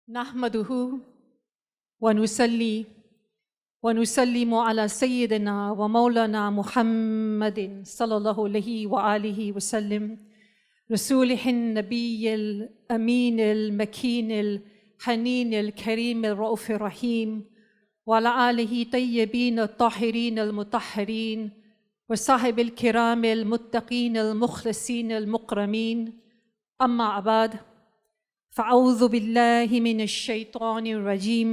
نحمده ونصلي ونسلم على سيدنا ومولانا محمد صلى الله عليه وآله وسلم رسوله النبي الأمين المكين الحنين الكريم الرؤوف الرحيم وعلى آله طيبين الطاهرين المطهرين وصحب الكرام المتقين المخلصين المكرمين أما بعد فأعوذ بالله من الشيطان الرجيم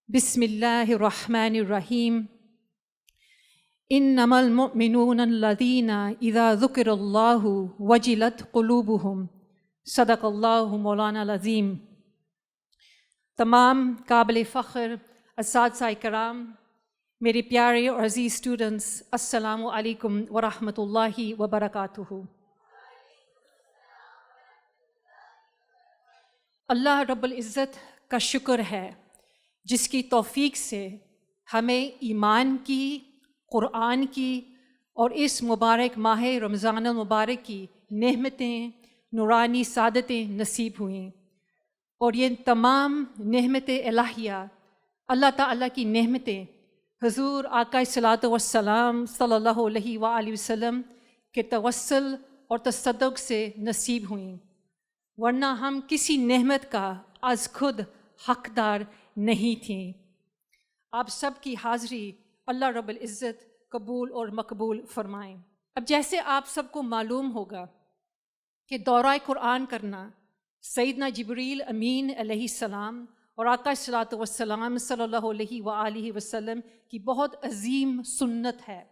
بسم الله الرحمن الرحيم إنما المؤمنون الذين إذا ذكر الله وجلت قلوبهم صدق الله مولانا العظيم۔ تمام قابل فخر اساتذہ کرام، میرے پیارے اور عزیز اسٹوڈنٹس، السلام علیکم ورحمۃ اللہ وبرکاتہ۔ اللہ رب العزت کا شکر ہے جس کی توفیق سے ہمیں ایمان کی، قرآن کی اور اس مبارک ماہ رمضان المبارک کی نعمتیں، نورانی سعادتیں نصیب ہوئیں، اور یہ تمام نعمتیں الہیہ اللہ تعالیٰ کی نعمتیں حضور آقا صلاۃ والسلام صلی اللہ علیہ وآلہ وسلم کے توسل اور تصدق سے نصیب ہوئیں، ورنہ ہم کسی نعمت کا از خود حقدار نہیں تھیں۔ آپ سب کی حاضری اللہ رب العزت قبول اور مقبول فرمائیں۔ اب جیسے آپ سب کو معلوم ہوگا کہ دورہ قرآن کرنا سیدنا جبریل امین علیہ السلام اور آقا صلاۃ والسلام صلی اللہ علیہ وآلہ وسلم کی بہت عظیم سنت ہے۔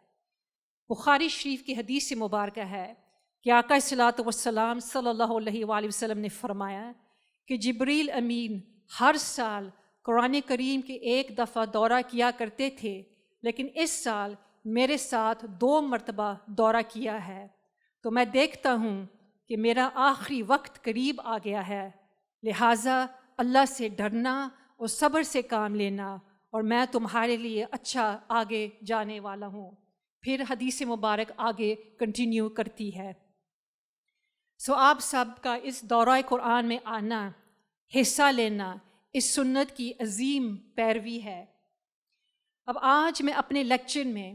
بخاری شریف کی حدیث مبارکہ ہے کہ آقا صلاۃ والسلام صلی اللہ علیہ وآلہ وسلم نے فرمایا کہ جبریل امین ہر سال قرآن کریم کے ایک دفعہ دورہ کیا کرتے تھے، لیکن اس سال میرے ساتھ 2 مرتبہ دورہ کیا ہے، تو میں دیکھتا ہوں کہ میرا آخری وقت قریب آ گیا ہے، لہٰذا اللہ سے ڈرنا اور صبر سے کام لینا، اور میں تمہارے لیے اچھا آگے جانے والا ہوں۔ پھر حدیث مبارک آگے کنٹینیو کرتی ہے۔ آپ سب کا اس دورہ قرآن میں آنا، حصہ لینا اس سنت کی عظیم پیروی ہے۔ اب آج میں اپنے لیکچر میں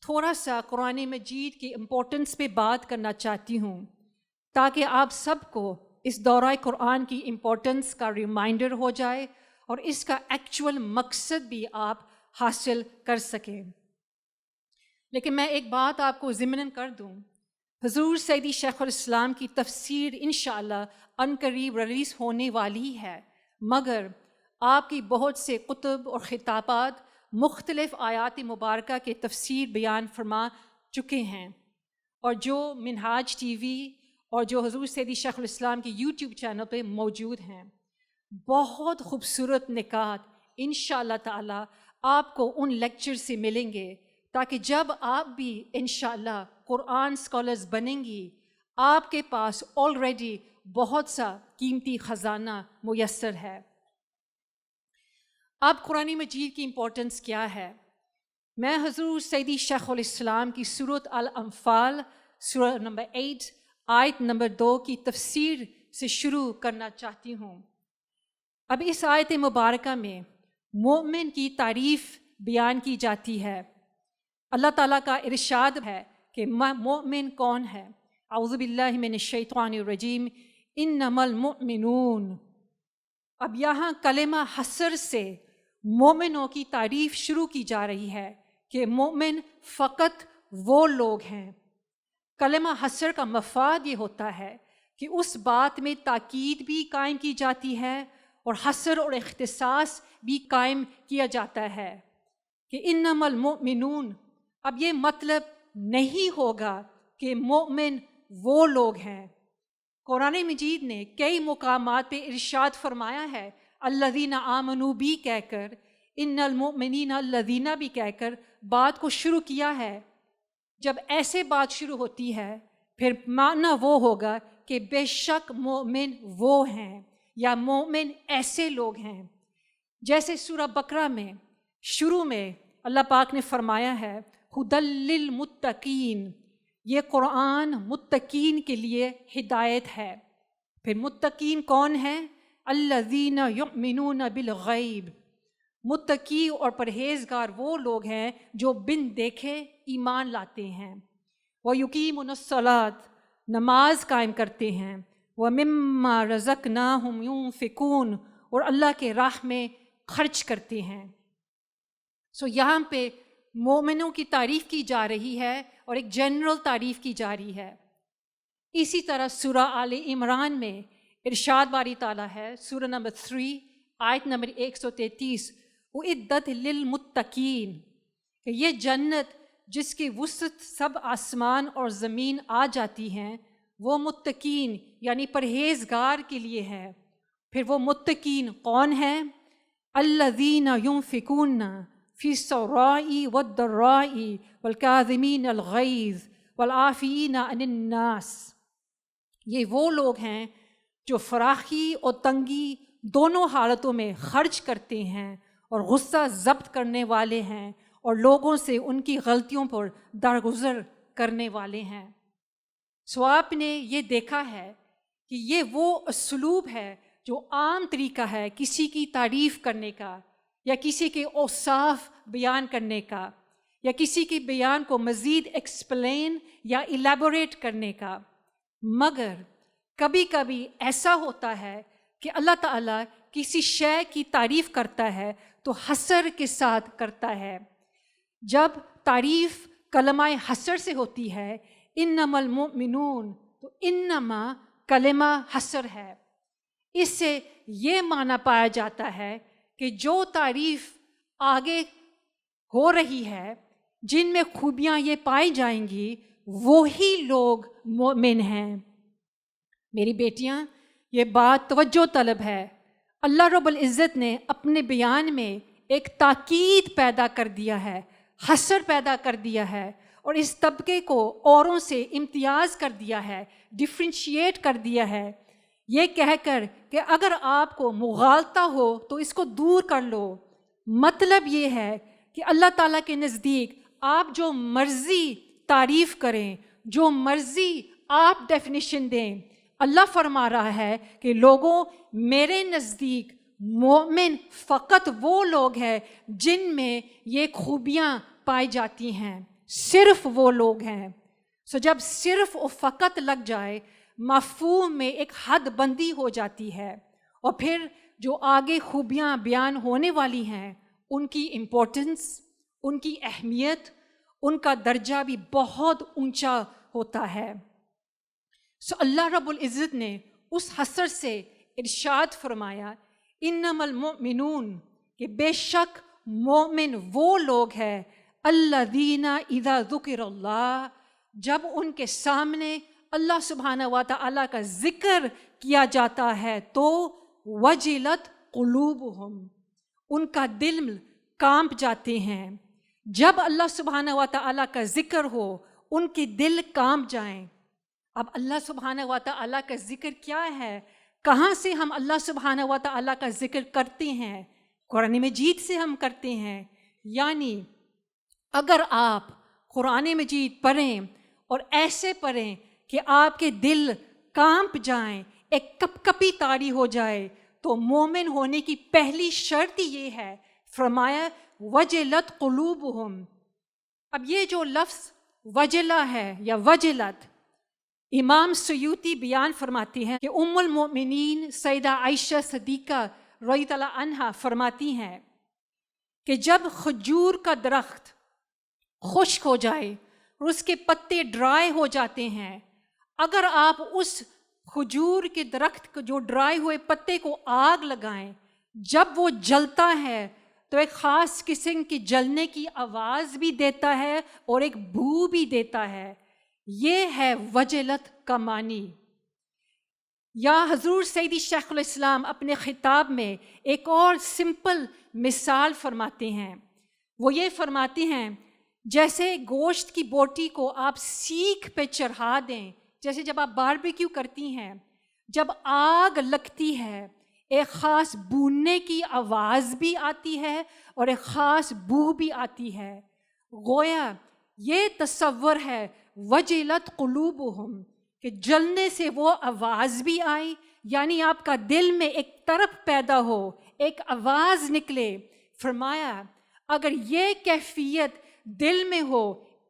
تھوڑا سا قرآن مجید کی امپورٹنس پہ بات کرنا چاہتی ہوں، تاکہ آپ سب کو اس دورہ قرآن کی امپورٹنس کا ریمائنڈر ہو جائے اور اس کا ایکچول مقصد بھی آپ حاصل کر سکیں۔ لیکن میں ایک بات آپ کو ضمناً کر دوں، حضور سیدی شیخ الاسلام کی تفسیر انشاءاللہ عنقریب ریلیز ہونے والی ہے، مگر آپ کی بہت سے کتب اور خطابات مختلف آیات مبارکہ کے تفسیر بیان فرما چکے ہیں، اور جو منہاج ٹی وی اور جو حضور سیدی شیخ الاسلام کی یوٹیوب چینل پہ موجود ہیں، بہت خوبصورت نکات انشاءاللہ تعالی آپ کو ان لیکچر سے ملیں گے، تاکہ جب آپ بھی انشاءاللہ قرآن اسکالرز بنیں گی، آپ کے پاس آلریڈی بہت سا قیمتی خزانہ میسر ہے۔ اب قرآن مجید کی امپورٹنس کیا ہے؟ میں حضور سیدی شیخ الاسلام کی سورۃ الانفال سورہ نمبر 8 آیت نمبر 2 کی تفسیر سے شروع کرنا چاہتی ہوں۔ اب اس آیت مبارکہ میں مومن کی تعریف بیان کی جاتی ہے۔ اللہ تعالیٰ کا ارشاد ہے کہ مومن کون ہے؟ اعوذ باللہ من الشیطان الرجیم، انما المؤمنون۔ اب یہاں کلمہ حصر سے مومنوں کی تعریف شروع کی جا رہی ہے کہ مومن فقط وہ لوگ ہیں۔ کلمہ حصر کا مفاد یہ ہوتا ہے کہ اس بات میں تاکید بھی قائم کی جاتی ہے اور حصر اور اختصاص بھی قائم کیا جاتا ہے کہ انما المؤمنون۔ اب یہ مطلب نہیں ہوگا کہ مومن وہ لوگ ہیں۔ قرآن مجید نے کئی مقامات پہ ارشاد فرمایا ہے، الذین آمنوا بھی کہہ کر، ان المؤمنین الذین بھی کہہ کر بات کو شروع کیا ہے۔ جب ایسے بات شروع ہوتی ہے پھر معنی وہ ہوگا کہ بے شک مومن وہ ہیں یا مومن ایسے لوگ ہیں۔ جیسے سورہ بقرہ میں شروع میں اللہ پاک نے فرمایا ہے ھدی للمتقین، یہ قرآن متقین کے لیے ہدایت ہے۔ پھر متقین کون ہیں؟ الذین یؤمنون بالغیب، متقی اور پرہیزگار وہ لوگ ہیں جو بن دیکھے ایمان لاتے ہیں، وَيُقِيمُونَ الصَّلَاةَ، نماز قائم کرتے ہیں، وَمِمَّا رَزَقْنَاهُمْ يُنْفِقُونَ، اور اللہ کے راہ میں خرچ کرتے ہیں۔ یہاں پہ مومنوں کی تعریف کی جا رہی ہے اور ایک جنرل تعریف کی جا رہی ہے۔ اسی طرح سورہ آل عمران میں ارشاد باری تعالیٰ ہے، سورہ نمبر 3 آیت نمبر 133، اُعِدَّتْ لِلْمُتَّقِین، کہ یہ جنت جس کی وسعت سب آسمان اور زمین آ جاتی ہیں، وہ متقین یعنی پرہیزگار کے لیے ہے۔ پھر وہ متقین کون ہیں؟ الذین ينفقون فی السراء والضراء والکاظمین الغیظ والعافین عن الناس، یہ وہ لوگ ہیں جو فراخی اور تنگی دونوں حالتوں میں خرچ کرتے ہیں اور غصہ ضبط کرنے والے ہیں اور لوگوں سے ان کی غلطیوں پر درگزر کرنے والے ہیں۔ آپ نے یہ دیکھا ہے کہ یہ وہ اسلوب ہے جو عام طریقہ ہے کسی کی تعریف کرنے کا، یا کسی کے اوصاف بیان کرنے کا، یا کسی کے بیان کو مزید ایکسپلین یا ایلیبوریٹ کرنے کا۔ مگر کبھی کبھی ایسا ہوتا ہے کہ اللہ تعالیٰ کسی شے کی تعریف کرتا ہے تو حصر کے ساتھ کرتا ہے۔ جب تعریف کلمہ حصر سے ہوتی ہے، انما المؤمنون، تو انما کلمہ حصر ہے۔ اس سے یہ معنی پایا جاتا ہے کہ جو تعریف آگے ہو رہی ہے، جن میں خوبیاں یہ پائی جائیں گی، وہی لوگ مومن ہیں۔ میری بیٹیاں، یہ بات توجہ طلب ہے۔ اللہ رب العزت نے اپنے بیان میں ایک تاکید پیدا کر دیا ہے، حصر پیدا کر دیا ہے، اور اس طبقے کو اوروں سے امتیاز کر دیا ہے، ڈفرینشیٹ کر دیا ہے، یہ کہہ کر کہ اگر آپ کو مغالطہ ہو تو اس کو دور کر لو۔ مطلب یہ ہے کہ اللہ تعالیٰ کے نزدیک آپ جو مرضی تعریف کریں، جو مرضی آپ ڈیفینیشن دیں، اللہ فرما رہا ہے کہ لوگوں، میرے نزدیک مومن فقط وہ لوگ ہیں جن میں یہ خوبیاں پائی جاتی ہیں، صرف وہ لوگ ہیں۔ جب صرف و فقط لگ جائے، مفہوم میں ایک حد بندی ہو جاتی ہے، اور پھر جو آگے خوبیاں بیان ہونے والی ہیں ان کی امپورٹنس، ان کی اہمیت، ان کا درجہ بھی بہت اونچا ہوتا ہے۔ اللہ رب العزت نے اس حصر سے ارشاد فرمایا، انما المؤمنون، کہ بے شک مومن وہ لوگ ہیں، الذین اذا ذکر اللہ، جب ان کے سامنے اللہ سبحانہ و تعالیٰ کا ذکر کیا جاتا ہے تو وجلت قلوبہم، ان کا دل کانپ جاتے ہیں۔ جب اللہ سبحانہ و تعالیٰ کا ذکر ہو، ان کے دل کانپ جائیں۔ اب اللہ سبحانہ و تعالیٰ کا ذکر کیا ہے؟ کہاں سے ہم اللہ سبحانہ و تعالیٰ کا ذکر کرتے ہیں؟ قرآن مجید سے ہم کرتے ہیں۔ یعنی اگر آپ قرآن مجید پڑھیں اور ایسے پڑھیں کہ آپ کے دل کانپ جائیں، ایک کپ کپی طاری ہو جائے، تو مومن ہونے کی پہلی شرط یہ ہے، فرمایا وجلت قلوبہم۔ اب یہ جو لفظ وجلہ ہے یا وجلت، امام سیوطی بیان فرماتی ہیں کہ ام المؤمنین سیدہ عائشہ صدیقہ رضی اللہ عنہا فرماتی ہیں کہ جب کھجور کا درخت خشک ہو جائے اور اس کے پتے ڈرائی ہو جاتے ہیں، اگر آپ اس کھجور کے درخت کو جو ڈرائی ہوئے پتے کو آگ لگائیں، جب وہ جلتا ہے تو ایک خاص قسم کی جلنے کی آواز بھی دیتا ہے اور ایک بو بھی دیتا ہے۔ یہ ہے وجلت کا معنی۔ یا حضور سیدی شیخ الاسلام اپنے خطاب میں ایک اور سمپل مثال فرماتے ہیں۔ وہ یہ فرماتے ہیں، جیسے گوشت کی بوٹی کو آپ سیخ پہ چڑھا دیں، جیسے جب آپ باربیکیو کرتی ہیں، جب آگ لگتی ہے ایک خاص بھوننے کی آواز بھی آتی ہے اور ایک خاص بو بھی آتی ہے۔ گویا یہ تصور ہے وجلت قلوبہم، کہ جلنے سے وہ آواز بھی آئی یعنی آپ کا دل میں ایک طرف پیدا ہو، ایک آواز نکلے. فرمایا اگر یہ کیفیت دل میں ہو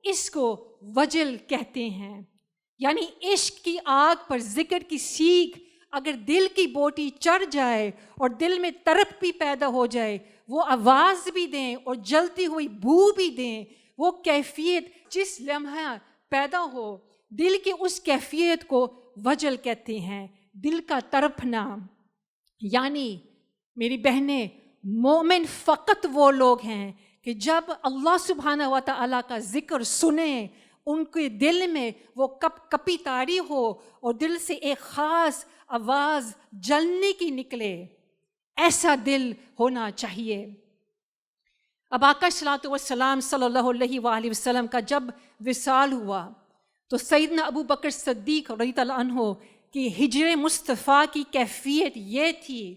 اس کو وجل کہتے ہیں. یعنی عشق کی آگ پر ذکر کی سیکھ اگر دل کی بوٹی چڑھ جائے اور دل میں طرف بھی پیدا ہو جائے، وہ آواز بھی دیں اور جلتی ہوئی بو بھی دیں، وہ کیفیت جس لمحہ پیدا ہو دل کی اس کیفیت کو وجل کہتے ہیں، دل کا تڑپنا. یعنی میری بہنیں، مومن فقط وہ لوگ ہیں کہ جب اللہ سبحانہ و تعالیٰ کا ذکر سنیں ان کے دل میں وہ کپ کپی طاری ہو اور دل سے ایک خاص آواز جلنے کی نکلے. ایسا دل ہونا چاہیے. اب آقا صلی اللہ علیہ وآلہ وسلم کا جب وصال ہوا تو سیدنا ابو بکر صدیق رضی اللہ عنہ کی ہجر مصطفیٰ کی کیفیت یہ تھی.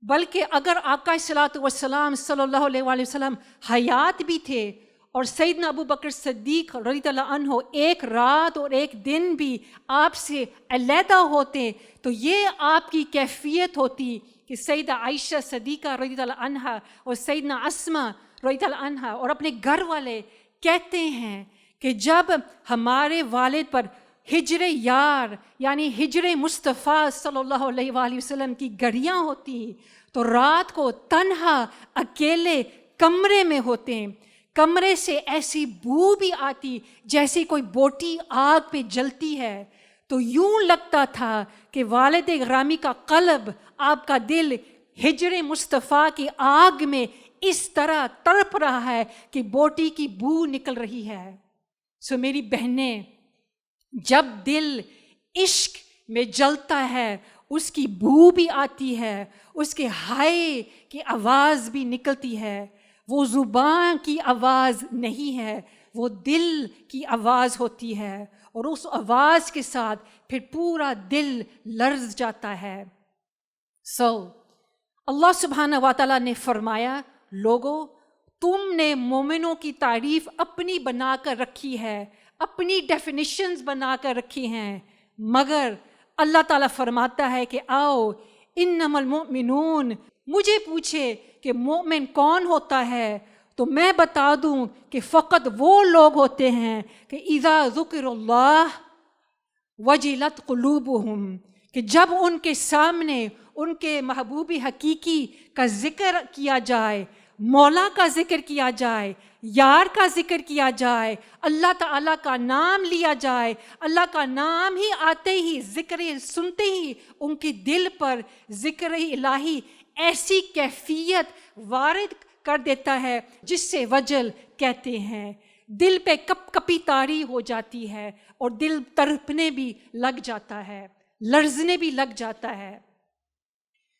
بلکہ اگر آقا صلی اللہ علیہ وآلہ وسلم حیات بھی تھے اور سیدنا ابو بکر صدیق رضی اللہ عنہ ایک رات اور ایک دن بھی آپ سے علیحدہ ہوتے تو یہ آپ کی کیفیت ہوتی کہ سیدہ عائشہ صدیقہ رضی اللہ عنہا اور سیدنا اسماء رضی اللہ عنہا اور اپنے گھر والے کہتے ہیں کہ جب ہمارے والد پر ہجر یار یعنی ہجر مصطفیٰ صلی اللہ علیہ وآلہ وسلم کی گھڑیاں ہوتی تو رات کو تنہا اکیلے کمرے میں ہوتے. کمرے سے ایسی بو بھی آتی جیسی کوئی بوٹی آگ پہ جلتی ہے. تو یوں لگتا تھا کہ والد گرامی کا قلب، آپ کا دل ہجر مصطفیٰ کی آگ میں اس طرح تڑپ رہا ہے کہ بوٹی کی بو نکل رہی ہے. سو میری بہنیں، جب دل عشق میں جلتا ہے اس کی بو بھی آتی ہے، اس کے ہائے کی آواز بھی نکلتی ہے. وہ زبان کی آواز نہیں ہے، وہ دل کی آواز ہوتی ہے اور اس آواز کے ساتھ پھر پورا دل لرز جاتا ہے. اللہ سبحانہ و تعالیٰ نے فرمایا، لوگو تم نے مومنوں کی تعریف اپنی بنا کر رکھی ہے، اپنی ڈیفینیشنز بنا کر رکھی ہیں، مگر اللہ تعالیٰ فرماتا ہے کہ آؤ انما المؤمنون، مجھے پوچھے کہ مومن کون ہوتا ہے تو میں بتا دوں کہ فقط وہ لوگ ہوتے ہیں کہ اذا ذکر اللہ وجلت قلوبہم، کہ جب ان کے سامنے ان کے محبوب حقیقی کا ذکر کیا جائے، مولا کا ذکر کیا جائے، یار کا ذکر کیا جائے، اللہ تعالیٰ کا نام لیا جائے، اللہ کا نام ہی آتے ہی، ذکر سنتے ہی ان کے دل پر ذکر الہی ایسی کیفیت وارد کر دیتا ہے جس سے وجل کہتے ہیں. دل پہ کپ کپی طاری ہو جاتی ہے اور دل تڑپنے بھی لگ جاتا ہے، لرزنے بھی لگ جاتا ہے.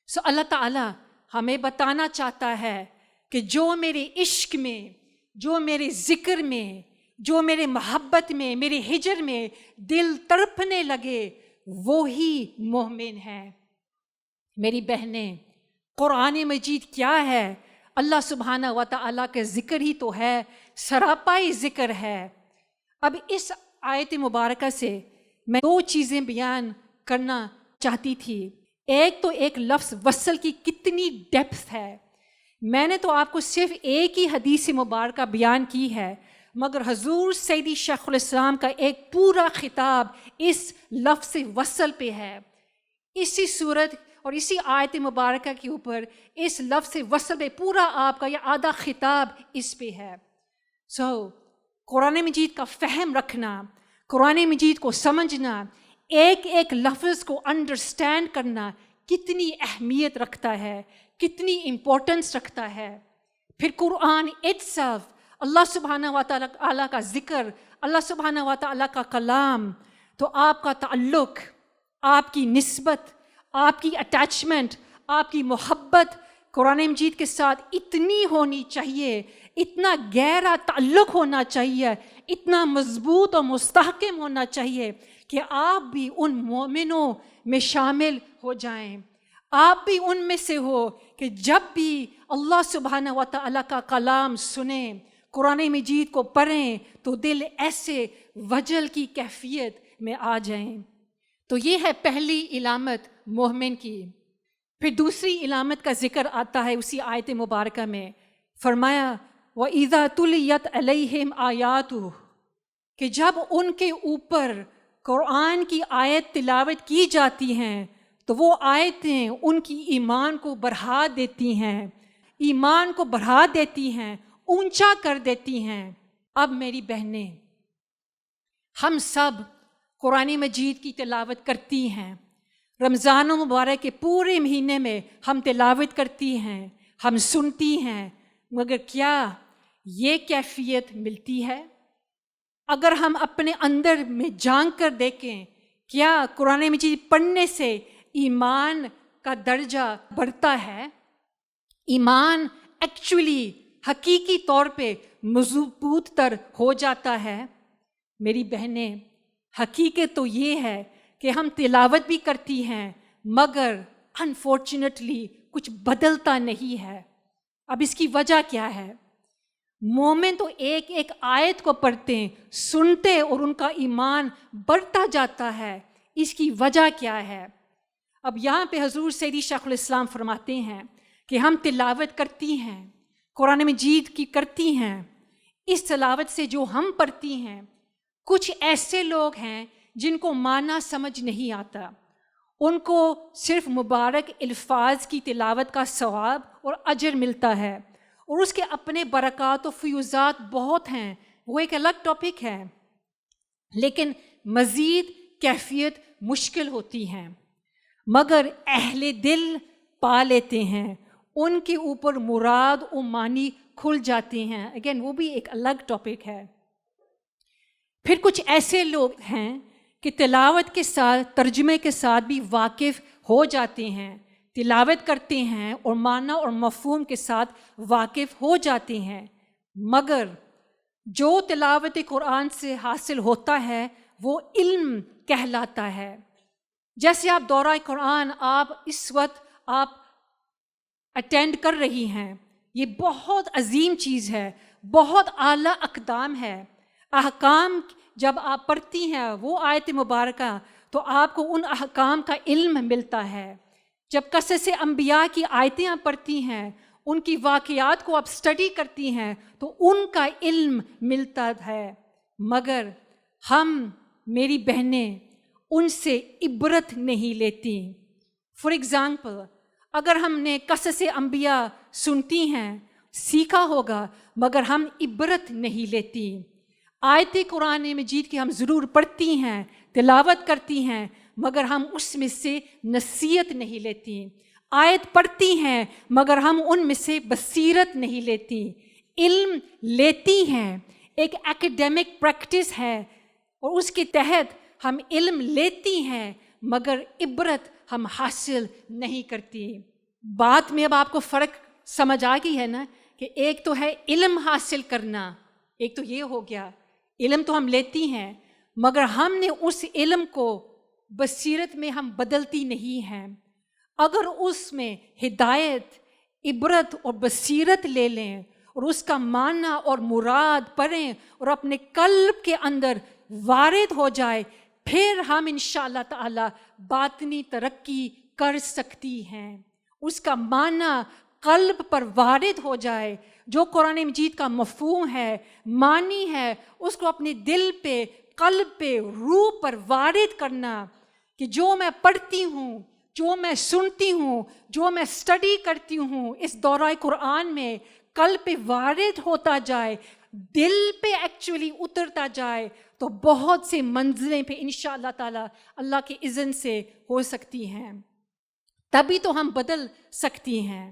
سو اللہ تعالیٰ ہمیں بتانا چاہتا ہے کہ جو میرے عشق میں، جو میرے ذکر میں، جو میرے محبت میں، میرے ہجر میں دل تڑپنے لگے وہی مومن ہے. میری بہنیں، قرآن مجید کیا ہے؟ اللہ سبحانہ و تعالیٰ کا ذکر ہی تو ہے، سراپائی ذکر ہے. اب اس آیت مبارکہ سے میں دو چیزیں بیان کرنا چاہتی تھی. ایک تو ایک لفظ وصل کی کتنی ڈیپتھ ہے. میں نے تو آپ کو صرف ایک ہی حدیث مبارکہ بیان کی ہے، مگر حضور سیدی شیخ الاسلام کا ایک پورا خطاب اس لفظ وصل پہ ہے. اسی صورت اور اسی آیت مبارکہ کے اوپر اس لفظ وصل پہ پورا آپ کا یہ آدھا خطاب اس پہ ہے. قرآن مجید کا فہم رکھنا، قرآن مجید کو سمجھنا، ایک ایک لفظ کو انڈرسٹینڈ کرنا کتنی اہمیت رکھتا ہے، کتنی امپورٹنس رکھتا ہے. پھر قرآن itself، اللہ سبحانہ و تعالیٰ کا ذکر، اللہ سبحانہ و تعالیٰ کا کلام، تو آپ کا تعلق، آپ کی نسبت، آپ کی اٹیچمنٹ، آپ کی محبت قرآن مجید کے ساتھ اتنی ہونی چاہیے، اتنا گہرا تعلق ہونا چاہیے، اتنا مضبوط اور مستحکم ہونا چاہیے کہ آپ بھی ان مومنوں میں شامل ہو جائیں. آپ بھی ان میں سے ہو کہ جب بھی اللہ سبحانہ و تعالیٰ کا کلام سنیں، قرآن مجید کو پڑھیں تو دل ایسے وجل کی کیفیت میں آ جائیں. تو یہ ہے پہلی علامت مومن کی. پھر دوسری علامت کا ذکر آتا ہے اسی آیت مبارکہ میں. فرمایا وَإِذَا تُلِيَتْ عَلَيْهِمْ آيَاتُهُ، کہ جب ان کے اوپر قرآن کی آیت تلاوت کی جاتی ہیں تو وہ آیتیں ان کی ایمان کو بڑھا دیتی ہیں، ایمان کو بڑھا دیتی ہیں، اونچا کر دیتی ہیں. اب میری بہنیں، ہم سب قرآن مجید کی تلاوت کرتی ہیں. رمضان المبارک کے پورے مہینے میں ہم تلاوت کرتی ہیں، ہم سنتی ہیں، مگر کیا یہ کیفیت ملتی ہے؟ اگر ہم اپنے اندر میں جھانک کر دیکھیں، کیا قرآن مجید پڑھنے سے ایمان کا درجہ بڑھتا ہے؟ ایمان ایکچولی حقیقی طور پہ مضبوط تر ہو جاتا ہے؟ میری بہنیں، حقیقت تو یہ ہے کہ ہم تلاوت بھی کرتی ہیں مگر انفارچونیٹلی کچھ بدلتا نہیں ہے. اب اس کی وجہ کیا ہے؟ مومن تو ایک ایک آیت کو پڑھتے ہیں، سنتے، اور ان کا ایمان بڑھتا جاتا ہے. اس کی وجہ کیا ہے؟ اب یہاں پہ حضور سیدی شیخ الاسلام فرماتے ہیں کہ ہم تلاوت کرتی ہیں، قرآن مجید کی کرتی ہیں. اس تلاوت سے جو ہم پڑھتی ہیں، کچھ ایسے لوگ ہیں جن کو معنی سمجھ نہیں آتا، ان کو صرف مبارک الفاظ کی تلاوت کا ثواب اور اجر ملتا ہے، اور اس کے اپنے برکات و فیوزات بہت ہیں، وہ ایک الگ ٹاپک ہے. لیکن مزید کیفیت مشکل ہوتی ہیں. مگر اہل دل پا لیتے ہیں، ان کے اوپر مراد و معنی کھل جاتے ہیں. اگین وہ بھی ایک الگ ٹاپک ہے. پھر کچھ ایسے لوگ ہیں کہ تلاوت کے ساتھ، ترجمے کے ساتھ بھی واقف ہو جاتے ہیں، تلاوت کرتے ہیں اور معنی اور مفہوم کے ساتھ واقف ہو جاتے ہیں، مگر جو تلاوت قرآن سے حاصل ہوتا ہے وہ علم کہلاتا ہے. جیسے آپ دورہ قرآن آپ اس وقت آپ اٹینڈ کر رہی ہیں، یہ بہت عظیم چیز ہے، بہت اعلیٰ اقدام ہے. احکام جب آپ پڑھتی ہیں وہ آیت مبارکہ تو آپ کو ان احکام کا علم ملتا ہے. جب قصص انبیاء کی آیتیں آپ پڑھتی ہیں، ان کی واقعات کو آپ اسٹڈی کرتی ہیں تو ان کا علم ملتا ہے. مگر ہم، میری بہنیں، ان سے عبرت نہیں لیتی. فار ایگزامپل، اگر ہم نے قصص انبیاء سنتی ہیں، سیکھا ہوگا، مگر ہم عبرت نہیں لیتی. آیت قرآن مجید کی ہم ضرور پڑھتی ہیں، تلاوت کرتی ہیں، مگر ہم اس میں سے نصیحت نہیں لیتی. آیت پڑھتی ہیں مگر ہم ان میں سے بصیرت نہیں لیتی. علم لیتی ہیں، ایک ایکڈیمک پریکٹس ہے اور اس کے تحت ہم علم لیتی ہیں، مگر عبرت ہم حاصل نہیں کرتی. بات میں اب آپ کو فرق سمجھ آ گئی ہے نا، کہ ایک تو ہے علم حاصل کرنا، ایک تو یہ ہو گیا علم تو ہم لیتی ہیں، مگر ہم نے اس علم کو بصیرت میں ہم بدلتی نہیں ہیں. اگر اس میں ہدایت، عبرت اور بصیرت لے لیں اور اس کا معنی اور مراد پڑھیں اور اپنے قلب کے اندر وارد ہو جائے، پھر ہم انشاءاللہ تعالی باطنی ترقی کر سکتی ہیں. اس کا معنی قلب پر وارد ہو جائے، جو قرآن مجید کا مفہوم ہے، معنی ہے، اس کو اپنے دل پہ، قلب پہ، روح پر وارد کرنا، کہ جو میں پڑھتی ہوں، جو میں سنتی ہوں، جو میں اسٹڈی کرتی ہوں اس دورہ قرآن میں، قلب پہ وارد ہوتا جائے، دل پہ ایکچولی اترتا جائے، تو بہت سے منزلیں پہ انشاءاللہ تعالی اللہ کے اذن سے ہو سکتی ہیں. تبھی تو ہم بدل سکتی ہیں،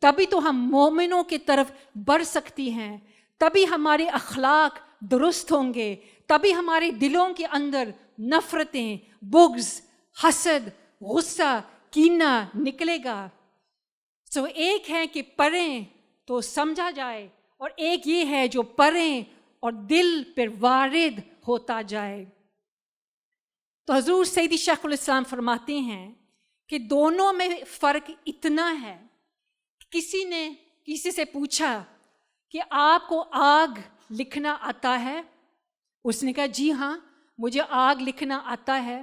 تبھی تو ہم مومنوں کی طرف بڑھ سکتی ہیں، تبھی ہمارے اخلاق درست ہوں گے، تبھی ہمارے دلوں کے اندر نفرتیں، بغض، حسد، غصہ، کینہ نکلے گا. سو ایک ہے کہ پڑھیں تو سمجھا جائے، اور ایک یہ ہے جو پڑھیں اور دل پر وارد ہوتا جائے. تو حضور سیدی شیخ الاسلام فرماتے ہیں کہ دونوں میں فرق اتنا ہے. کسی نے کسی سے پوچھا کہ آپ کو آگ لکھنا آتا ہے؟ اس نے کہا جی ہاں، مجھے آگ لکھنا آتا ہے.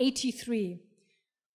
83,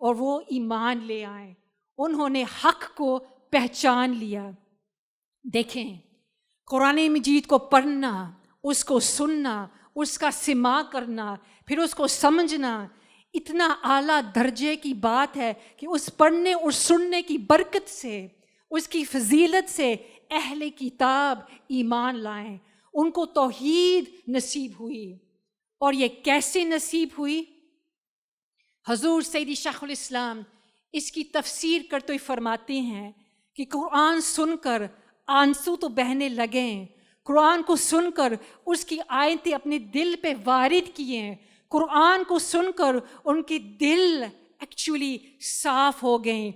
اور وہ ایمان لے آئیں، انہوں نے حق کو پہچان لیا۔ دیکھیں، قرآن مجید کو پڑھنا، اس کو سننا، اس کا سماع کرنا، پھر اس کو سمجھنا اتنا اعلیٰ درجے کی بات ہے کہ اس پڑھنے اور سننے کی برکت سے، اس کی فضیلت سے اہل کتاب ایمان لائیں، ان کو توحید نصیب ہوئی۔ اور یہ کیسے نصیب ہوئی؟ حضور سیدی شیخ الاسلام اس کی تفسیر کرتے ہوئے فرماتے ہیں کہ قرآن سن کر آنسو تو بہنے لگیں، قرآن کو سن کر اس کی آیتیں اپنے دل پہ وارد کیے، قرآن کو سن کر ان کے دل ایکچولی صاف ہو گئے،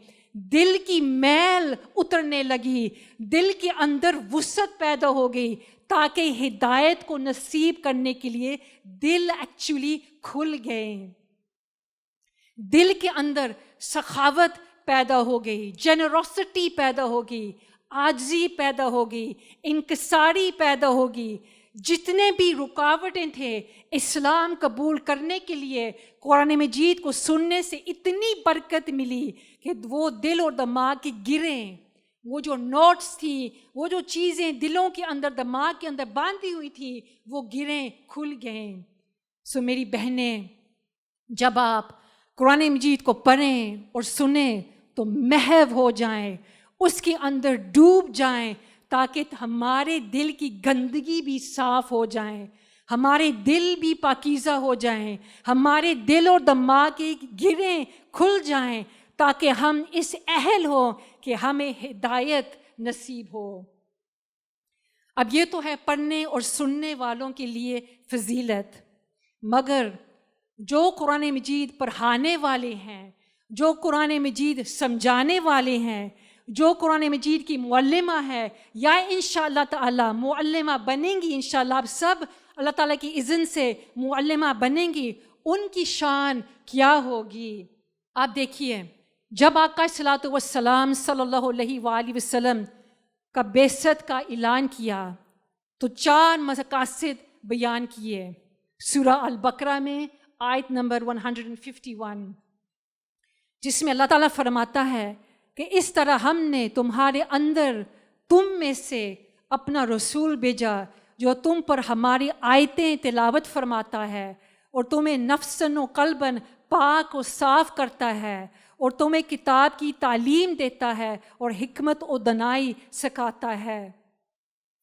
دل کی میل اترنے لگی، دل کے اندر وسعت پیدا ہو گئی، تاکہ ہدایت کو نصیب کرنے کے لیے دل ایکچولی کھل گئے، دل کے اندر سخاوت پیدا ہو گئی، جنروسٹی پیدا ہوگی، عاجزی پیدا ہوگی، انکساری پیدا ہوگی۔ جتنے بھی رکاوٹیں تھے اسلام قبول کرنے کے لیے، قرآن مجید کو سننے سے اتنی برکت ملی کہ وہ دل اور دماغ کی گریں، وہ جو نوٹس تھی، وہ جو چیزیں دلوں کے اندر، دماغ کے اندر باندھی ہوئی تھی، وہ گریں، کھل گئیں۔ سو میری بہنیں، جب آپ قرآن مجید کو پڑھیں اور سنیں تو محو ہو جائیں، اس کے اندر ڈوب جائیں، تاکہ ہمارے دل کی گندگی بھی صاف ہو جائیں، ہمارے دل بھی پاکیزہ ہو جائیں، ہمارے دل اور دماغ کی گریں کھل جائیں، تاکہ ہم اس اہل ہوں کہ ہمیں ہدایت نصیب ہو۔ اب یہ تو ہے پڑھنے اور سننے والوں کے لیے فضیلت، مگر جو قرآن مجید پڑھانے والے ہیں، جو قرآن مجید سمجھانے والے ہیں، جو قرآن مجید کی معلمہ ہے یا انشاءاللہ تعالی معلمہ بنیں گی، انشاءاللہ آپ سب اللہ تعالیٰ کی اذن سے معلمہ بنیں گی، ان کی شان کیا ہوگی؟ آپ دیکھیے، جب آقا صلی اللہ علیہ وآلہ وسلم کا بعثت کا اعلان کیا تو 4 مقاصد بیان کیے۔ سورہ البقرہ میں آیت نمبر 151، جس میں اللہ تعالیٰ فرماتا ہے کہ اس طرح ہم نے تمہارے اندر تم میں سے اپنا رسول بھیجا جو تم پر ہماری آیتیں تلاوت فرماتا ہے اور تمہیں نفساً و قلباً پاک و صاف کرتا ہے اور تمہیں کتاب کی تعلیم دیتا ہے اور حکمت و دانائی سکھاتا ہے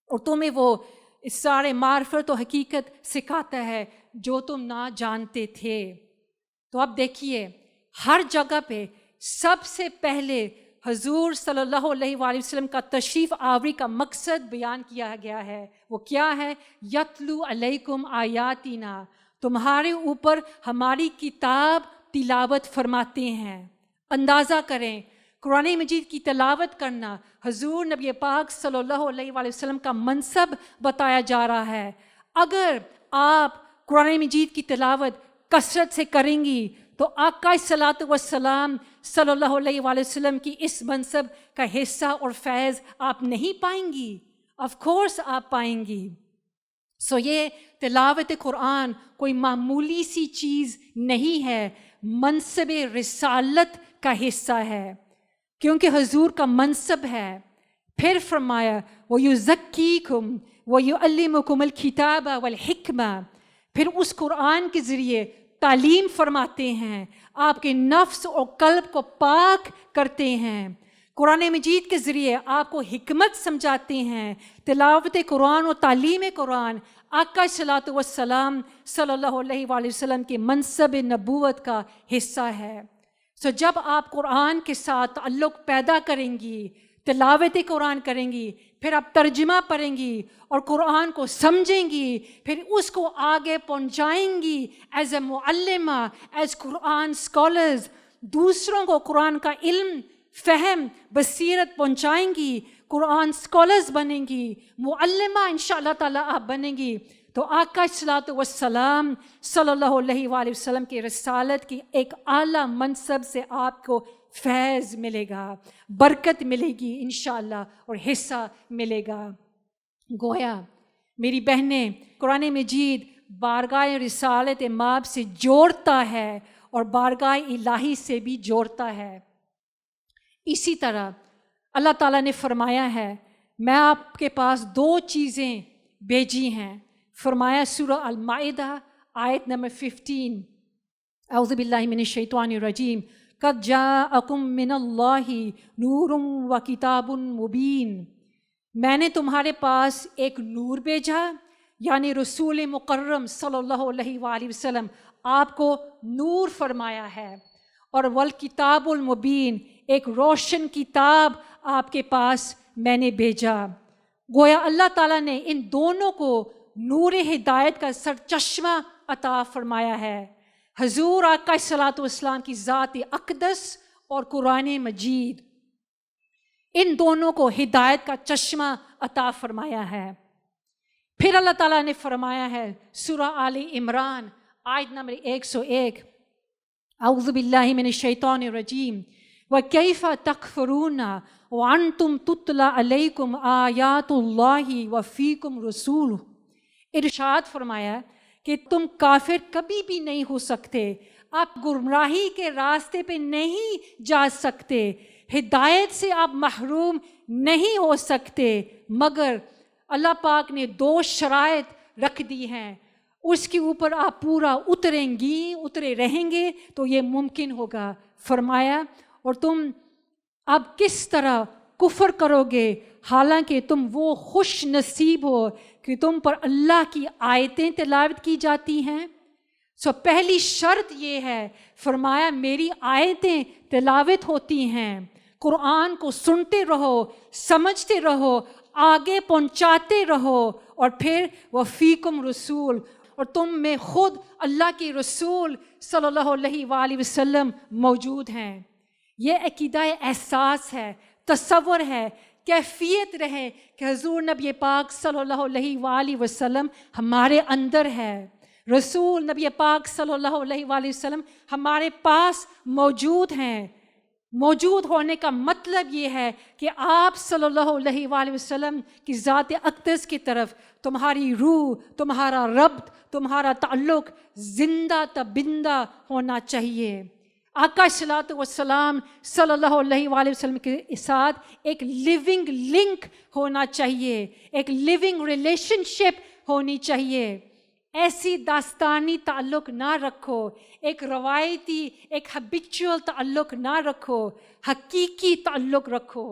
اور تمہیں وہ سارے معرفت و حقیقت سکھاتا ہے جو تم نہ جانتے تھے۔ تو اب دیکھیے، ہر جگہ پہ سب سے پہلے حضور صلی اللہ علیہ وآلہ وسلم کا تشریف آوری کا مقصد بیان کیا گیا ہے۔ وہ کیا ہے؟ یتلو علیکم آیاتنا، تمہارے اوپر ہماری کتاب تلاوت فرماتے ہیں۔ اندازہ کریں، قرآن مجید کی تلاوت کرنا حضور نبی پاک صلی اللہ علیہ وآلہ وسلم کا منصب بتایا جا رہا ہے۔ اگر آپ قرآن مجید کی تلاوت کثرت سے کریں گی تو آقا صلی اللہ علیہ وآلہ وسلم کی اس منصب کا حصہ اور فیض آپ نہیں پائیں گی؟ آف کورس آپ پائیں گی۔ سو یہ تلاوت قرآن کوئی معمولی سی چیز نہیں ہے، منصب رسالت کا حصہ ہے، کیونکہ حضور کا منصب ہے۔ پھر فرمایا وَيُزَكِّيكُمْ وَيُعَلِّمُكُمُ الْكِتَابَ وَالْحِكْمَةَ، پھر اس قرآن کے ذریعے تعلیم فرماتے ہیں، آپ کے نفس اور قلب کو پاک کرتے ہیں، قرآن مجید کے ذریعے آپ کو حکمت سمجھاتے ہیں۔ تلاوت قرآن و تعلیم قرآن آقا صلی اللہ علیہ وآلہ وسلم کے منصب نبوت کا حصہ ہے۔ سو جب آپ قرآن کے ساتھ تعلق پیدا کریں گی، تلاوت قرآن کریں گی، پھر آپ ترجمہ پڑھیں گی اور قرآن کو سمجھیں گی، پھر اس کو آگے پہنچائیں گی ایز اے معلمہ، ایز قرآن اسکالرز، دوسروں کو قرآن کا علم، فہم، بصیرت پہنچائیں گی، قرآن اسکالرز بنیں گی، معلمہ انشاءاللہ تعالیٰ آپ بنیں گی، تو آقا صلی اللہ علیہ وآلہ وسلم کی رسالت کی ایک اعلیٰ منصب سے آپ کو فیض ملے گا، برکت ملے گی انشاءاللہ، اور حصہ ملے گا۔ گویا میری بہنیں، قرآن مجید بارگاہ رسالت مآب سے جوڑتا ہے اور بارگاہ الہی سے بھی جوڑتا ہے۔ اسی طرح اللہ تعالیٰ نے فرمایا ہے میں آپ کے پاس 2 چیزیں بھیجی ہیں۔ فرمایا سورہ المائدہ آیت نمبر 15، اعوذ باللہ من الشیطان الرجیم، قد جاءکم من اللہ نور و کتاب مبین، میں نے تمہارے پاس ایک نور بھیجا، یعنی رسول مکرم صلی اللہ علیہ وآلہ وسلم آپ کو نور فرمایا ہے، اور والکتاب المبین، ایک روشن کتاب آپ کے پاس میں نے بھیجا۔ گویا اللہ تعالیٰ نے ان دونوں کو نور ہدایت کا سرچشمہ عطا فرمایا ہے، حضور آقا صلاۃ والسلام کی ذات اقدس اور قرآن مجید، ان دونوں کو ہدایت کا چشمہ عطا فرمایا ہے۔ پھر اللہ تعالیٰ نے فرمایا ہے سورہ آل عمران آیت نمبر 101، اعوذ باللہ من الشیطان الرجیم، وَكَيْفَ تَكْفُرُونَ وَأَنْتُمْ تُتْلَى عَلَيْكُمْ آیات اللہ وَفِيكُمْ رَسُولُهُ۔ ارشاد فرمایا کہ تم کافر کبھی بھی نہیں ہو سکتے، آپ گمراہی کے راستے پہ نہیں جا سکتے، ہدایت سے آپ محروم نہیں ہو سکتے، مگر اللہ پاک نے 2 شرائط رکھ دی ہیں، اس کے اوپر آپ پورا اترے رہیں گے تو یہ ممکن ہوگا۔ فرمایا اور تم اب کس طرح کفر کرو گے حالانکہ تم وہ خوش نصیب ہو کہ تم پر اللہ کی آیتیں تلاوت کی جاتی ہیں۔ پہلی شرط یہ ہے، فرمایا میری آیتیں تلاوت ہوتی ہیں، قرآن کو سنتے رہو، سمجھتے رہو، آگے پہنچاتے رہو، اور پھر وفیکم رسول، اور تم میں خود اللہ کے رسول صلی اللہ علیہ وآلہ وسلم موجود ہیں۔ یہ عقیدہ احساس ہے، تصور ہے، کیفیت رہے کہ حضور نبی پاک صلی اللہ علیہ وآلہ وسلم ہمارے اندر ہے، رسول نبی پاک صلی اللہ علیہ وآلہ وسلم ہمارے پاس موجود ہیں۔ موجود ہونے کا مطلب یہ ہے کہ آپ صلی اللہ علیہ وآلہ وسلم کی ذات اقدس کی طرف تمہاری روح، تمہارا ربط، تمہارا تعلق زندہ تبندہ ہونا چاہیے۔ آقا صلاۃ والسلام صلی اللہ علیہ وآلہ وسلم کے ساتھ ایک لیونگ لنک ہونا چاہیے، ایک لیونگ ریلیشن شپ ہونی چاہیے۔ ایسی داستانی تعلق نہ رکھو، ایک روایتی، ایک ہیبیچول تعلق نہ رکھو، حقیقی تعلق رکھو۔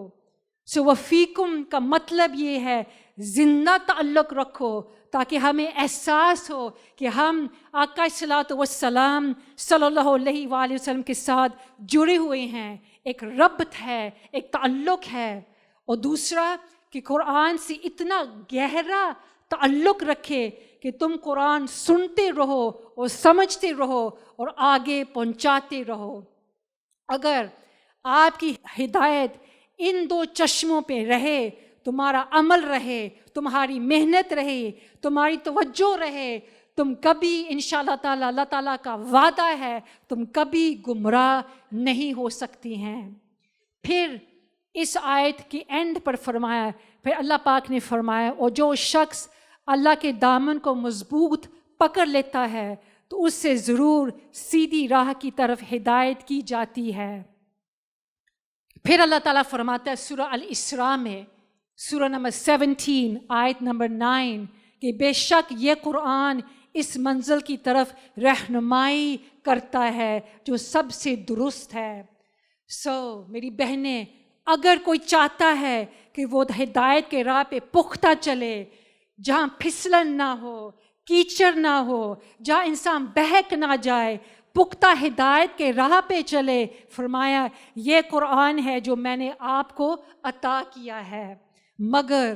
وفیکم کا مطلب یہ ہے زندہ تعلق رکھو، تاکہ ہمیں احساس ہو کہ ہم آقا صلاۃ والسلام صلی اللہ علیہ وآلہ وسلم کے ساتھ جڑے ہوئے ہیں، ایک ربط ہے، ایک تعلق ہے۔ اور دوسرا کہ قرآن سے اتنا گہرا تعلق رکھے کہ تم قرآن سنتے رہو اور سمجھتے رہو اور آگے پہنچاتے رہو۔ اگر آپ کی ہدایت ان 2 چشموں پہ رہے، تمہارا عمل رہے، تمہاری محنت رہے، تمہاری توجہ رہے، تم کبھی انشاءاللہ تعالی، اللہ تعالیٰ کا وعدہ ہے، تم کبھی گمراہ نہیں ہو سکتی ہیں۔ پھر اس آیت کی اینڈ پر فرمایا، پھر اللہ پاک نے فرمایا اور جو شخص اللہ کے دامن کو مضبوط پکڑ لیتا ہے تو اس سے ضرور سیدھی راہ کی طرف ہدایت کی جاتی ہے۔ پھر اللہ تعالیٰ فرماتا ہے سورہ الاسراء میں، سورہ نمبر 17 آیت نمبر 9، کہ بے شک یہ قرآن اس منزل کی طرف رہنمائی کرتا ہے جو سب سے درست ہے۔ میری بہنیں، اگر کوئی چاہتا ہے کہ وہ ہدایت کے راہ پہ پختہ چلے، جہاں پھسلن نہ ہو، کیچڑ نہ ہو، جہاں انسان بہک نہ جائے، پختہ ہدایت کے راہ پہ چلے، فرمایا یہ قرآن ہے جو میں نے آپ کو عطا کیا ہے، مگر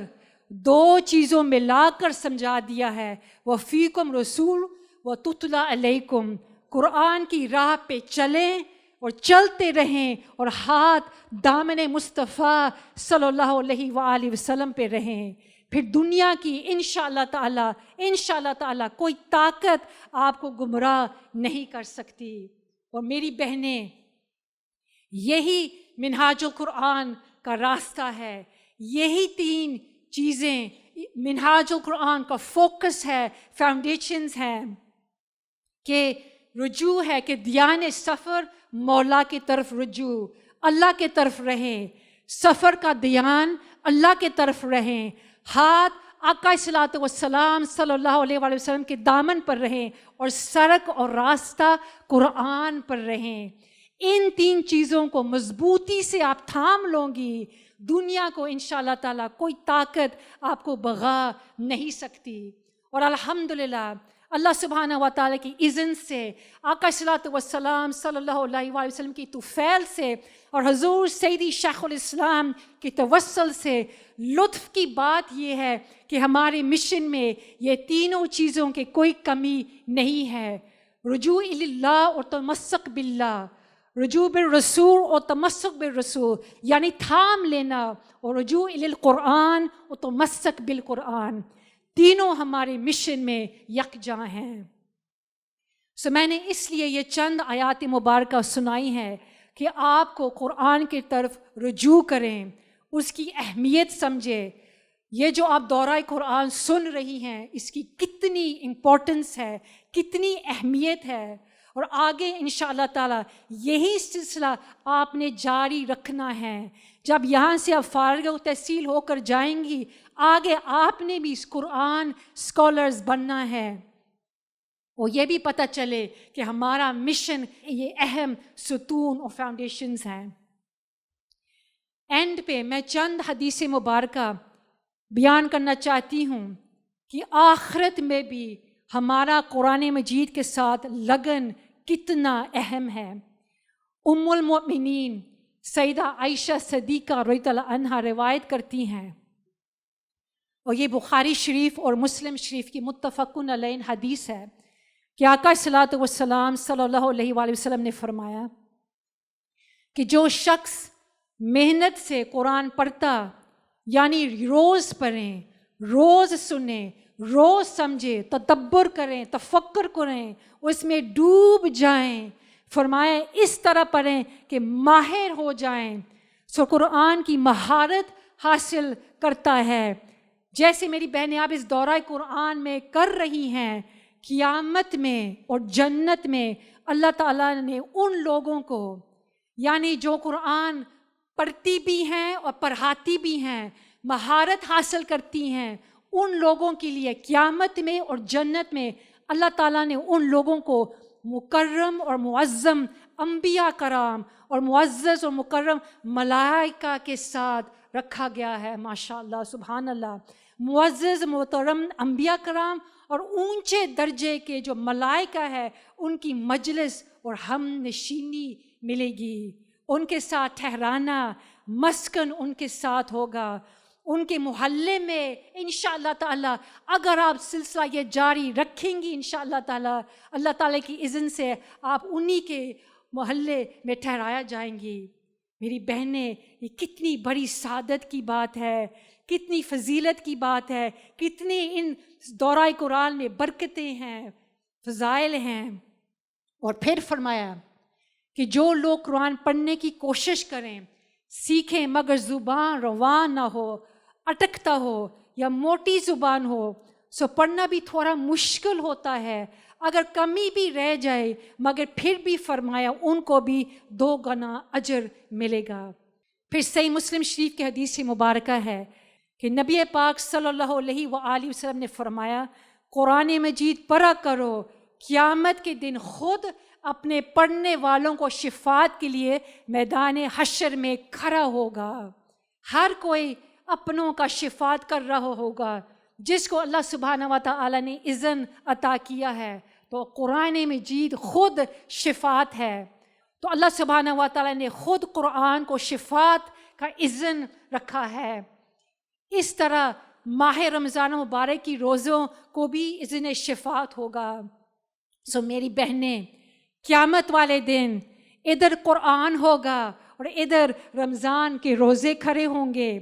2 چیزوں میں لا کر سمجھا دیا ہے، وَفِيكُمْ رَسُولٌ وَتُتْلَى عَلَيْكُمْ۔ قرآن کی راہ پہ چلیں اور چلتے رہیں اور ہاتھ دامن مصطفیٰ صلی اللہ علیہ وآلہ وسلم پہ رہیں، پھر دنیا کی انشاءاللہ تعالی کوئی طاقت آپ کو گمراہ نہیں کر سکتی۔ اور میری بہنیں، یہی منہاج القرآن کا راستہ ہے، یہی 3 چیزیں منہاج القرآن کا فوکس ہے، فاؤنڈیشنز ہیں، کہ رجوع ہے کہ دیان سفر مولا کی طرف رجوع، اللہ کی طرف رہیں، سفر کا دیان اللہ کی طرف رہیں، ہاتھ آقا صلاۃ والسلام صلی اللہ علیہ وآلہ وسلم کے دامن پر رہیں اور سڑک اور راستہ قرآن پر رہیں۔ ان 3 چیزوں کو مضبوطی سے آپ تھام لوں گی، دنیا کو انشاءاللہ تعالیٰ کوئی طاقت آپ کو بغا نہیں سکتی۔ اور الحمدللہ اللہ سبحانہ و تعالیٰ کی اذن سے، آقا صلاۃ والسلام صلی اللہ علیہ وآلہ وسلم کی توفیل سے اور حضور سیدی شیخ الاسلام کی توسل سے لطف کی بات یہ ہے کہ ہمارے مشن میں یہ تینوں چیزوں کی کوئی کمی نہیں ہے۔ رجوع اللہ اور تمسک باللہ، رجوع بالرسول اور تمسک بالرسول یعنی تھام لینا، اور رجوع القرآن اور تمسک بالقرآن، تینوں ہمارے مشن میں یکجاں ہیں۔ میں نے اس لیے یہ چند آیات مبارکہ سنائی ہیں کہ آپ کو قرآن کی طرف رجوع کریں، اس کی اہمیت سمجھیں۔ یہ جو آپ دورہ قرآن سن رہی ہیں، اس کی کتنی امپورٹنس ہے، کتنی اہمیت ہے، اور آگے انشاءاللہ تعالیٰ یہی سلسلہ آپ نے جاری رکھنا ہے۔ جب یہاں سے آپ فارغ و تحصیل ہو کر جائیں گی، آگے آپ نے بھی قرآن اسکالرز بننا ہے، اور یہ بھی پتہ چلے کہ ہمارا مشن یہ اہم ستون اور فاؤنڈیشنز ہیں۔ اینڈ پہ میں چند حدیث مبارکہ بیان کرنا چاہتی ہوں کہ آخرت میں بھی ہمارا قرآن مجید کے ساتھ لگن کتنا اہم ہے۔ ام المؤمنین سیدہ عائشہ صدیقہ رضی اللہ عنہا روایت کرتی ہیں، اور یہ بخاری شریف اور مسلم شریف کی متفقن علیہ حدیث ہے کہ آقا صلاۃ والسلام صلی اللہ علیہ وآلہ وسلم نے فرمایا کہ جو شخص محنت سے قرآن پڑھتا، یعنی روز پڑھیں، روز سنیں، روز سمجھیں، تدبر کریں، تفکر کریں، اس میں ڈوب جائیں، فرمایا اس طرح پڑھیں کہ ماہر ہو جائیں، سو قرآن کی مہارت حاصل کرتا ہے۔ جیسے میری بہنیں آپ اس دورہ قرآن میں کر رہی ہیں، قیامت میں اور جنت میں اللہ تعالیٰ نے ان لوگوں کو، یعنی جو قرآن پڑھتی بھی ہیں اور پڑھاتی بھی ہیں، مہارت حاصل کرتی ہیں، ان لوگوں کے لیے قیامت میں اور جنت میں اللہ تعالیٰ نے ان لوگوں کو مکرم اور معظم انبیاء کرام اور معزز اور مکرم ملائکہ کے ساتھ رکھا گیا ہے۔ ماشاءاللہ، سبحان اللہ، معزز محترم انبیاء کرام اور اونچے درجے کے جو ملائکہ ہے، ان کی مجلس اور ہم نشینی ملے گی، ان کے ساتھ ٹھہرانا، مسکن ان کے ساتھ ہوگا، ان کے محلے میں انشاءاللہ تعالیٰ اگر آپ سلسلہ یہ جاری رکھیں گی انشاءاللہ تعالیٰ، اللہ تعالیٰ کی اذن سے آپ انہی کے محلے میں ٹھہرایا جائیں گی۔ میری بہنیں، یہ کتنی بڑی سعادت کی بات ہے، کتنی فضیلت کی بات ہے، کتنی ان دورہ قرآن میں برکتیں ہیں، فضائل ہیں۔ اور پھر فرمایا کہ جو لوگ قرآن پڑھنے کی کوشش کریں، سیکھیں، مگر زبان روان نہ ہو، اٹکتا ہو یا موٹی زبان ہو، سو پڑھنا بھی تھوڑا مشکل ہوتا ہے، اگر کمی بھی رہ جائے مگر پھر بھی فرمایا ان کو بھی 2 گنا اجر ملے گا۔ پھر صحیح مسلم شریف کی حدیث مبارکہ ہے کہ نبی پاک صلی اللہ علیہ وآلہ وسلم نے فرمایا، قرآن مجید پڑھا کرو، قیامت کے دن خود اپنے پڑھنے والوں کو شفاعت کے لیے میدان حشر میں کھڑا ہوگا۔ ہر کوئی اپنوں کا شفاعت کر رہا ہوگا، جس کو اللہ سبحانہ و تعالی نے اذن عطا کیا ہے، تو قرآن مجید خود شفاعت ہے۔ تو اللہ سبحانہ و تعالی نے خود قرآن کو شفاعت کا اذن رکھا ہے۔ اس طرح ماہ رمضان مبارک کی روزوں کو بھی اذن شفاعت ہوگا۔ سو میری بہنیں، قیامت والے دن ادھر قرآن ہوگا اور ادھر رمضان کے روزے کھڑے ہوں گے،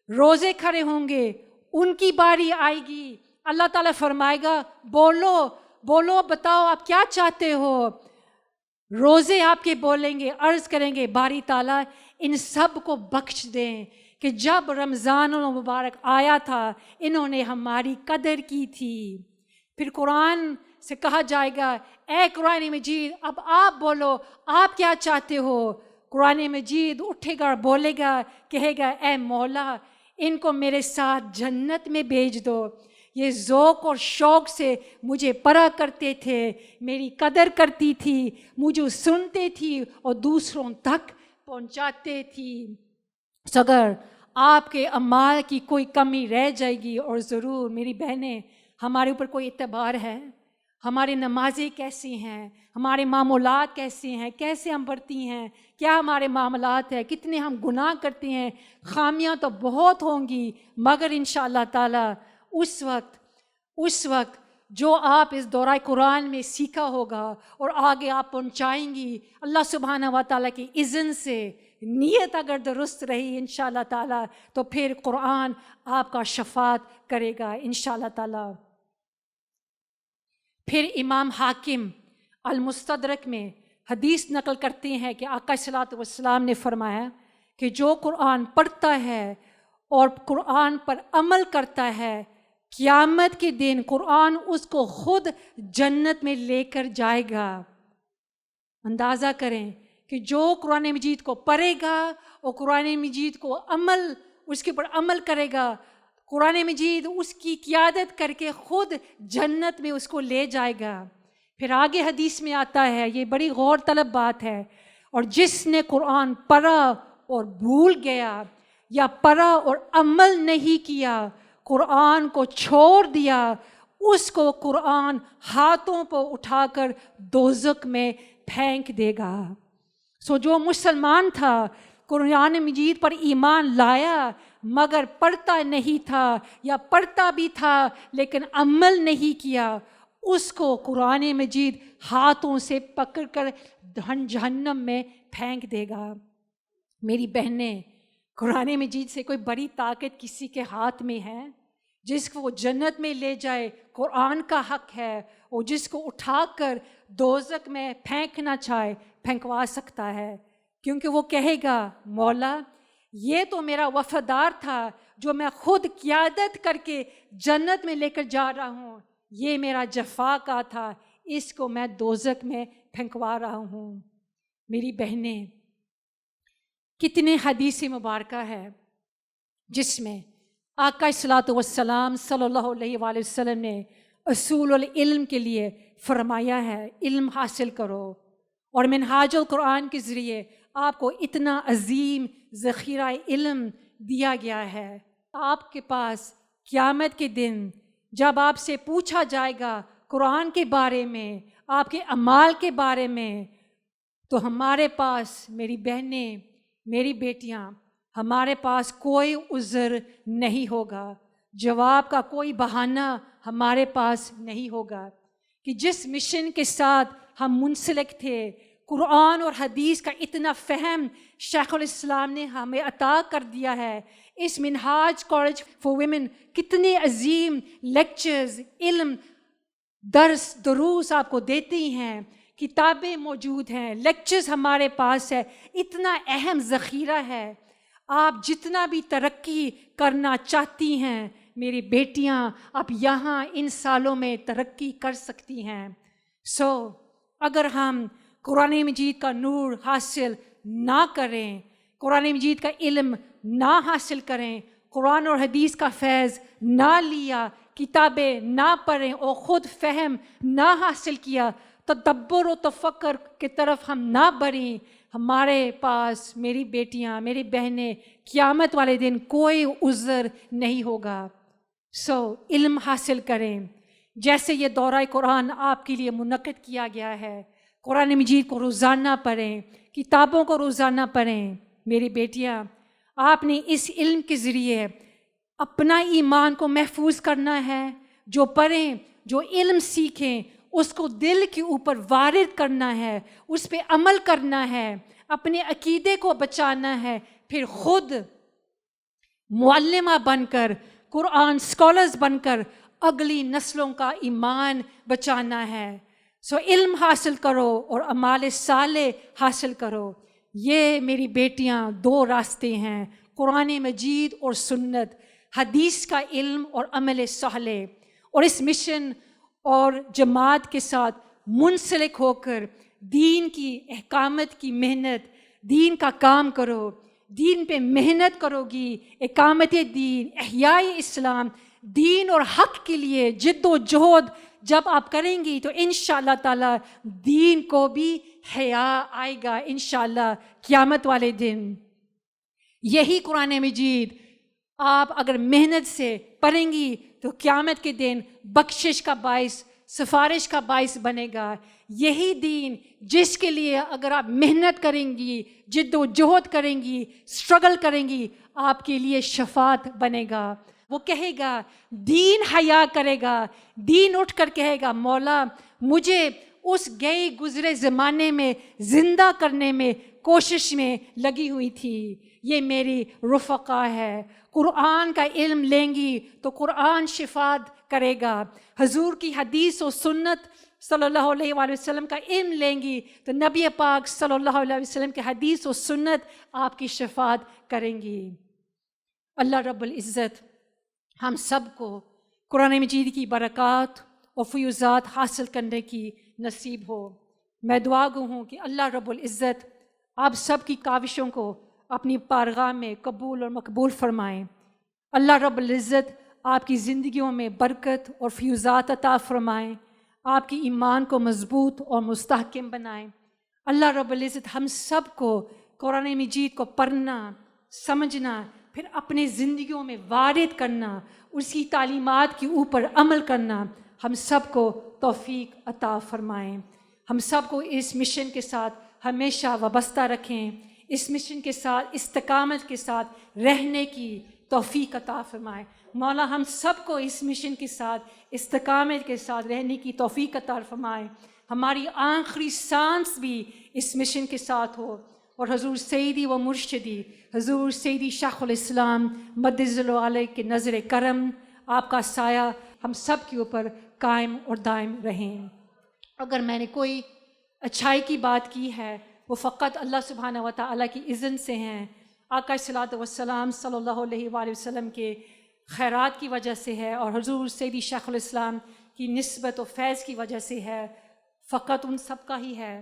روزے کھڑے ہوں گے، ان کی باری آئے گی، اللہ تعالیٰ فرمائے گا بولو بولو، بتاؤ آپ کیا چاہتے ہو۔ روزے آپ کے بولیں گے، عرض کریں گے باری تعالیٰ ان سب کو بخش دیں کہ جب رمضان المبارک آیا تھا انہوں نے ہماری قدر کی تھی۔ پھر قرآن سے کہا جائے گا اے قرآن مجید اب آپ بولو آپ کیا چاہتے ہو. قرآن مجید اٹھے گا اور بولے گا, کہے گا اے مولا ان کو میرے ساتھ جنت میں بھیج دو. یہ ذوق اور شوق سے مجھے پڑھا کرتے تھے, میری قدر کرتی تھی, مجھے سنتے تھی اور دوسروں تک پہنچاتے تھی. اگر آپ کے اعمال کی کوئی کمی رہ جائے گی, اور ضرور میری بہنیں ہمارے اوپر کوئی اعتبار ہے, ہماری نمازیں کیسی ہیں, ہمارے معمولات کیسے ہیں, کیسے ہم پڑھتی ہیں, کیا ہمارے معاملات ہیں, کتنے ہم گناہ کرتے ہیں, خامیاں تو بہت ہوں گی, مگر انشاءاللہ تعالی اس وقت جو آپ اس دورہ قرآن میں سیکھا ہوگا اور آگے آپ پہنچائیں گی, اللہ سبحانہ و تعالیٰ کی اذن سے, نیت اگر درست رہی انشاءاللہ تعالیٰ, تو پھر قرآن آپ کا شفاعت کرے گا انشاءاللہ تعالیٰ. پھر امام حاکم المستدرک میں حدیث نقل کرتے ہیں کہ آقا صلی اللہ علیہ وسلم نے فرمایا کہ جو قرآن پڑھتا ہے اور قرآن پر عمل کرتا ہے, قیامت کے دن قرآن اس کو خود جنت میں لے کر جائے گا. اندازہ کریں کہ جو قرآن مجید کو پڑھے گا اور قرآن مجید کو اس کے اوپر عمل کرے گا, قرآن مجید اس کی قیادت کر کے خود جنت میں اس کو لے جائے گا. پھر آگے حدیث میں آتا ہے, یہ بڑی غور طلب بات ہے, اور جس نے قرآن پڑھا اور بھول گیا یا پڑھا اور عمل نہیں کیا, قرآن کو چھوڑ دیا, اس کو قرآن ہاتھوں پر اٹھا کر دوزخ میں پھینک دے گا. جو مسلمان تھا, قرآن مجید پر ایمان لایا مگر پڑھتا نہیں تھا, یا پڑھتا بھی تھا لیکن عمل نہیں کیا, اس کو قرآن مجید ہاتھوں سے پکڑ کر جہنم میں پھینک دے گا. میری بہنیں, قرآن مجید سے کوئی بڑی طاقت کسی کے ہاتھ میں ہے جس کو وہ جنت میں لے جائے؟ قرآن کا حق ہے, اور جس کو اٹھا کر دوزخ میں پھینکنا چاہے پھینکوا سکتا ہے, کیونکہ وہ کہے گا مولا یہ تو میرا وفادار تھا جو میں خود قیادت کر کے جنت میں لے کر جا رہا ہوں, یہ میرا جفا کا تھا, اس کو میں دوزخ میں پھینکوا رہا ہوں. میری بہنیں, کتنے حدیث مبارکہ ہے جس میں آقا صلی اللہ علیہ وآلہ وسلم نے اصول العلم کے لیے فرمایا ہے علم حاصل کرو, اور منہاج القرآن کے ذریعے آپ کو اتنا عظیم ذخیرہ علم دیا گیا ہے. آپ کے پاس قیامت کے دن جب آپ سے پوچھا جائے گا قرآن کے بارے میں, آپ کے اعمال کے بارے میں, تو ہمارے پاس, میری بہنیں, میری بیٹیاں, ہمارے پاس کوئی عذر نہیں ہوگا, جواب کا کوئی بہانہ ہمارے پاس نہیں ہوگا کہ جس مشن کے ساتھ ہم منسلک تھے, قرآن اور حدیث کا اتنا فہم شیخ الاسلام نے ہمیں عطا کر دیا ہے. اس منہاج کالج فار ویمن کتنے عظیم لیکچرز, علم, دروس آپ کو دیتی ہیں, کتابیں موجود ہیں, لیکچرز ہمارے پاس ہے, اتنا اہم ذخیرہ ہے. آپ جتنا بھی ترقی کرنا چاہتی ہیں میری بیٹیاں, آپ یہاں ان سالوں میں ترقی کر سکتی ہیں. اگر ہم قرآن مجید کا نور حاصل نہ کریں, قرآن مجید کا علم نہ حاصل کریں, قرآن اور حدیث کا فیض نہ لیا, کتابیں نہ پڑھیں اور خود فہم نہ حاصل کیا, تدبر و تفکر کی طرف ہم نہ بڑھیں, ہمارے پاس, میری بیٹیاں, میری بہنیں, قیامت والے دن کوئی عذر نہیں ہوگا. علم حاصل کریں. جیسے یہ دورہ قرآن آپ کے لیے منعقد کیا گیا ہے, قرآن مجید کو روزانہ پڑھیں, کتابوں کو روزانہ پڑھیں. میری بیٹیاں, آپ نے اس علم کے ذریعے اپنا ایمان کو محفوظ کرنا ہے. جو پڑھیں, جو علم سیکھیں, اس کو دل کے اوپر وارد کرنا ہے, اس پہ عمل کرنا ہے, اپنے عقیدے کو بچانا ہے, پھر خود معلمہ بن کر, قرآن اسکالرز بن کر اگلی نسلوں کا ایمان بچانا ہے. علم حاصل کرو اور اعمال صالح حاصل کرو. یہ میری بیٹیاں دو راستے ہیں, قرآن مجید اور سنت, حدیث کا علم اور عمل صالح. اور اس مشن اور جماعت کے ساتھ منسلک ہو کر دین کی احکامت کی محنت، دین کا کام کرو، دین پہ محنت کرو گی، اقامت دین، احیاء اسلام، دین اور حق کے لیے جد و جہد جب آپ کریں گی تو انشاءاللہ تعالی دین کو بھی حیا آئے گا انشاءاللہ قیامت والے دن۔ یہی قرآن مجید آپ اگر محنت سے پڑھیں گی تو قیامت کے دن بخشش کا باعث، سفارش کا باعث بنے گا۔ یہی دین جس کے لیے اگر آپ محنت کریں گی، جد و جہد کریں گی، اسٹرگل کریں گی، آپ کے لیے شفاعت بنے گا۔ وہ کہے گا، دین حیا کرے گا، دین اٹھ کر کہے گا، مولا مجھے اس گئے گزرے زمانے میں زندہ کرنے میں کوشش میں لگی ہوئی تھی، یہ میری رفقا ہے۔ قرآن کا علم لیں گی تو قرآن شفاعت کرے گا، حضور کی حدیث و سنت صلی اللہ علیہ وآلہ وسلم کا علم لیں گی تو نبی پاک صلی اللہ علیہ وسلم کے حدیث و سنت آپ کی شفاعت کریں گی۔ اللہ رب العزت ہم سب کو قرآن مجید کی برکات اور فیوزات حاصل کرنے کی نصیب ہو۔ میں دعا گو ہوں کہ اللہ رب العزت آپ سب کی کاوشوں کو اپنی بارگاہ میں قبول اور مقبول فرمائیں۔ اللہ رب العزت آپ کی زندگیوں میں برکت اور فیوزات عطا فرمائیں، آپ کی ایمان کو مضبوط اور مستحکم بنائیں۔ اللہ رب العزت ہم سب کو قرآن مجید کو پڑھنا، سمجھنا، پھر اپنے زندگیوں میں وارد کرنا، اس کی تعلیمات کے اوپر عمل کرنا، ہم سب کو توفیق عطا فرمائیں۔ ہم سب کو اس مشن کے ساتھ ہمیشہ وابستہ رکھیں، اس مشن کے ساتھ استقامت کے ساتھ رہنے کی توفیق عطا فرمائیں۔ مولا ہم سب کو اس مشن کے ساتھ استقامت کے ساتھ رہنے کی توفیق عطا فرمائیں، ہماری آخری سانس بھی اس مشن کے ساتھ ہو، اور حضور سیدی و مرشدی حضور سیدی شیخ الاسلام مدظ اللہ علیہ کے نظر کرم، آپ کا سایہ ہم سب کے اوپر قائم اور دائم رہیں۔ اگر میں نے کوئی اچھائی کی بات کی ہے وہ فقط اللہ سبحانہ و تعالیٰ کی اذن سے ہیں، آقا صلاۃ والسلام صلی اللہ علیہ وآلہ وسلم کے خیرات کی وجہ سے ہے، اور حضور سیدی شیخ الاسلام کی نسبت و فیض کی وجہ سے ہے، فقط ان سب کا ہی ہے۔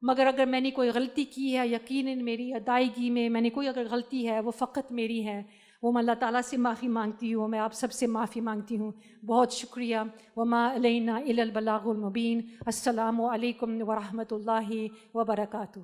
مگر اگر میں نے کوئی غلطی کی ہے، یقیناً میری ادائیگی میں نے کوئی اگر غلطی ہے وہ فقط میری ہے، وہ میں اللہ تعالیٰ سے معافی مانگتی ہوں، میں آپ سب سے معافی مانگتی ہوں۔ بہت شکریہ۔ وما علینا الا البلاغ المبین۔ السلام علیکم ورحمۃ اللہ وبرکاتہ۔